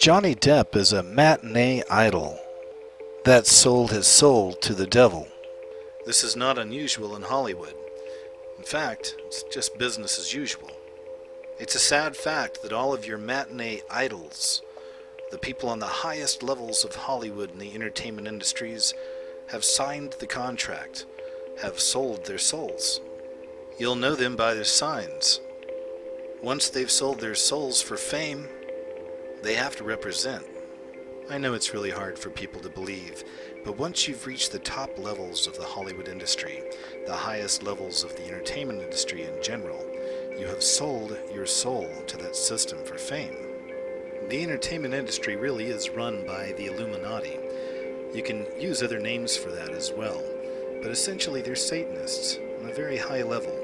Johnny Depp is a matinee idol that sold his soul to the devil. This is not unusual in Hollywood. In fact, it's just business as usual. It's a sad fact that all of your matinee idols, the people on the highest levels of Hollywood and the entertainment industries, have signed the contract, have sold their souls. You'll know them by their signs. Once they've sold their souls for fame, they have to represent. I know it's really hard for people to believe, but once you've reached the top levels of the Hollywood industry, the highest levels of the entertainment industry in general, you have sold your soul to that system for fame. The entertainment industry really is run by the Illuminati. You can use other names for that as well, but essentially they're Satanists on a very high level.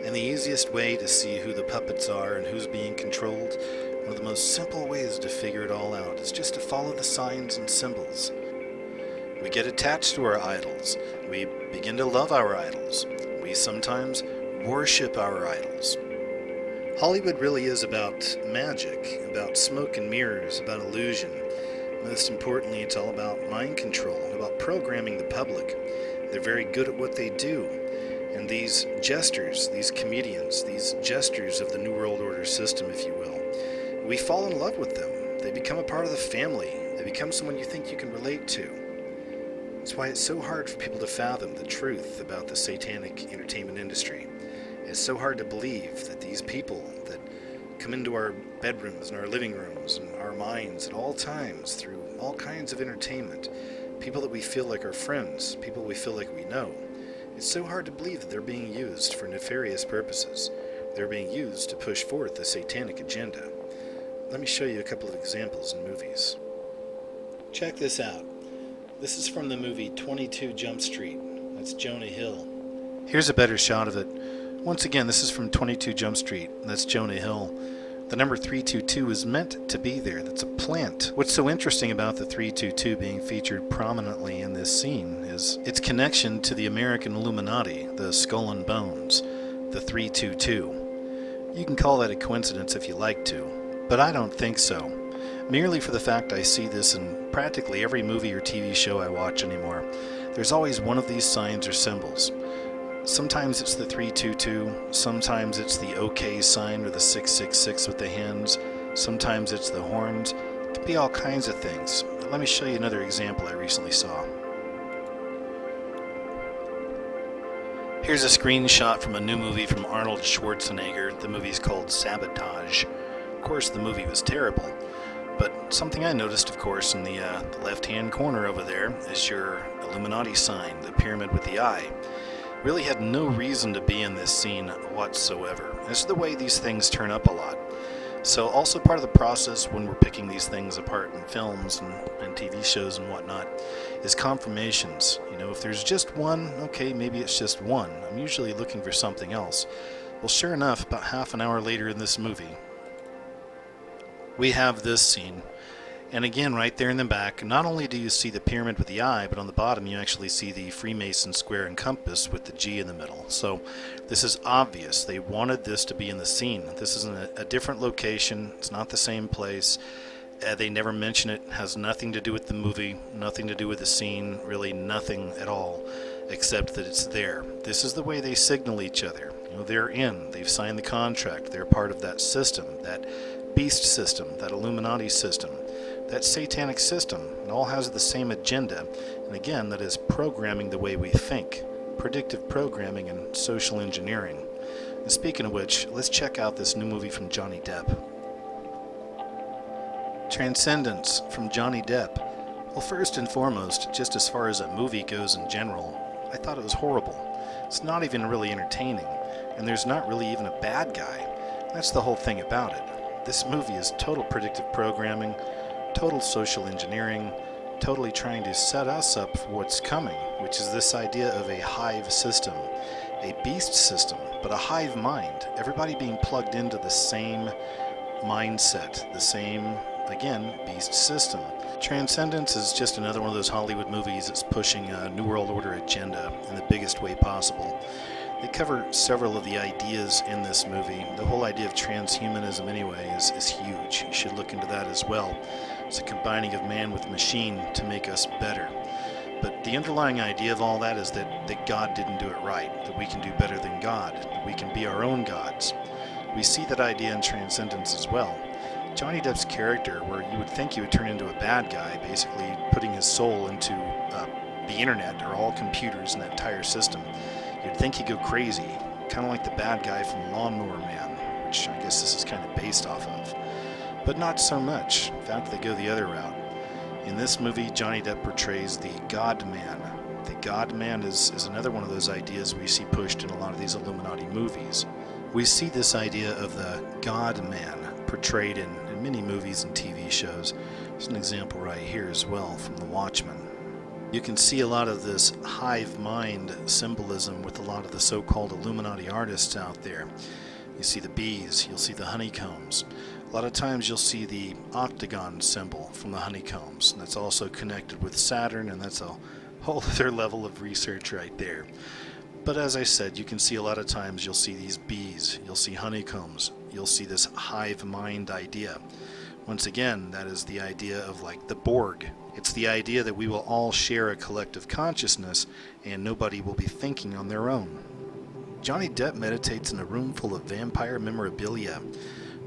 And the easiest way to see who the puppets are and who's being controlled, one of the most simple ways to figure it all out is just to follow the signs and symbols. We get attached to our idols. We begin to love our idols. We sometimes worship our idols. Hollywood really is about magic, about smoke and mirrors, about illusion. Most importantly, it's all about mind control, about programming the public. They're very good at what they do. And these jesters, these comedians, these jesters of the New World Order system, if you will, we fall in love with them. They become a part of the family. They become someone you think you can relate to. That's why it's so hard for people to fathom the truth about the satanic entertainment industry. It's so hard to believe that these people that come into our bedrooms and our living rooms and our minds at all times through all kinds of entertainment, people that we feel like are friends, people we feel like we know, it's so hard to believe that they're being used for nefarious purposes. They're being used to push forth the satanic agenda. Let me show you a couple of examples in movies. Check this out. This is from the movie 22 Jump Street. That's Jonah Hill. Here's a better shot of it. Once again, this is from 22 Jump Street. That's Jonah Hill. The number 322 is meant to be there. That's a plant. What's so interesting about the 322 being featured prominently in this scene is its connection to the American Illuminati, the Skull and Bones, the 322. You can call that a coincidence if you like to, but I don't think so. Merely for the fact I see this in practically every movie or TV show I watch anymore. There's always one of these signs or symbols. Sometimes it's the 322, sometimes it's the OK sign or the 666 with the hands, sometimes it's the horns. It could be all kinds of things. Let me show you another example I recently saw. Here's a screenshot from a new movie from Arnold Schwarzenegger. The movie's called Sabotage. Of course, the movie was terrible. But something I noticed, of course, in the left-hand corner over there is your Illuminati sign, the pyramid with the eye. Really had no reason to be in this scene whatsoever. This is the way these things turn up a lot. So also part of the process when we're picking these things apart in films and TV shows and whatnot is confirmations. You know, if there's just one, okay, maybe it's just one. I'm usually looking for something else. Well, sure enough, about half an hour later in this movie, we have this scene. And again, right there in the back, not only do you see the pyramid with the eye, but on the bottom you actually see the Freemason square and compass with the G in the middle. So this is obvious. They wanted this to be in the scene. This is in a different location. It's not the same place. They never mention it. It has nothing to do with the movie, nothing to do with the scene, really nothing at all, except that it's there. This is the way they signal each other. You know, they're in. They've signed the contract. They're part of that system, that beast system, that Illuminati system. That satanic system, it all has the same agenda, and again, that is programming the way we think, predictive programming and social engineering. And speaking of which, let's check out this new movie from Johnny Depp. Transcendence from Johnny Depp. Well, first and foremost, just as far as a movie goes in general, I thought it was horrible. It's not even really entertaining, and there's not really even a bad guy. That's the whole thing about it. This movie is total predictive programming, total social engineering, totally trying to set us up for what's coming, which is this idea of a hive system, a beast system, but a hive mind. Everybody being plugged into the same mindset, the same, again, beast system. Transcendence is just another one of those Hollywood movies that's pushing a New World Order agenda in the biggest way possible. They cover several of the ideas in this movie. The whole idea of transhumanism anyway is huge. You should look into that as well. It's a combining of man with machine to make us better. But the underlying idea of all that is that God didn't do it right, that we can do better than God, that we can be our own gods. We see that idea in Transcendence as well. Johnny Depp's character, where you would think he would turn into a bad guy, basically putting his soul into the internet or all computers in that entire system, you'd think he'd go crazy, kind of like the bad guy from Lawnmower Man, which I guess this is kind of based off of. But not so much. In fact, they go the other route. In this movie, Johnny Depp portrays the God-Man. The God-Man is another one of those ideas we see pushed in a lot of these Illuminati movies. We see this idea of the God-Man portrayed in many movies and TV shows. There's an example right here as well from The Watchmen. You can see a lot of this hive mind symbolism with a lot of the so-called Illuminati artists out there. You see the bees, you'll see the honeycombs. A lot of times you'll see the octagon symbol from the honeycombs. And that's also connected with Saturn, and that's a whole other level of research right there. But as I said, you can see a lot of times you'll see these bees, you'll see honeycombs, you'll see this hive mind idea. Once again, that is the idea of like the Borg. It's the idea that we will all share a collective consciousness and nobody will be thinking on their own. Johnny Depp meditates in a room full of vampire memorabilia.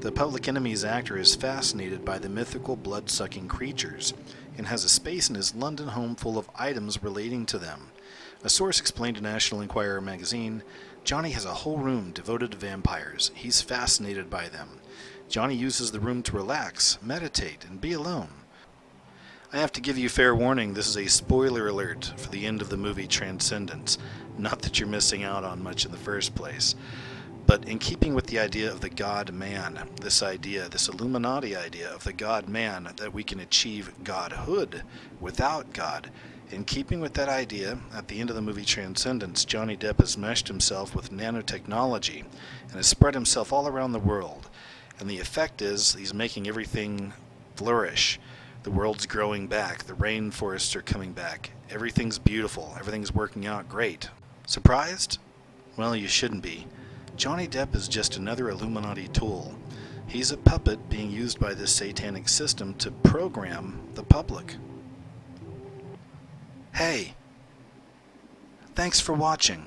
The Public Enemy's actor is fascinated by the mythical blood-sucking creatures and has a space in his London home full of items relating to them. A source explained to National Enquirer magazine, Johnny has a whole room devoted to vampires. He's fascinated by them. Johnny uses the room to relax, meditate, and be alone. I have to give you fair warning, this is a spoiler alert for the end of the movie Transcendence. Not that you're missing out on much in the first place. But in keeping with the idea of the God-Man, this Illuminati idea of the God-Man, that we can achieve godhood without God, in keeping with that idea, at the end of the movie Transcendence, Johnny Depp has meshed himself with nanotechnology and has spread himself all around the world. And the effect is he's making everything flourish. The world's growing back. The rainforests are coming back. Everything's beautiful. Everything's working out great. Surprised? Well, you shouldn't be. Johnny Depp is just another Illuminati tool. He's a puppet being used by this satanic system to program the public. Hey, thanks for watching.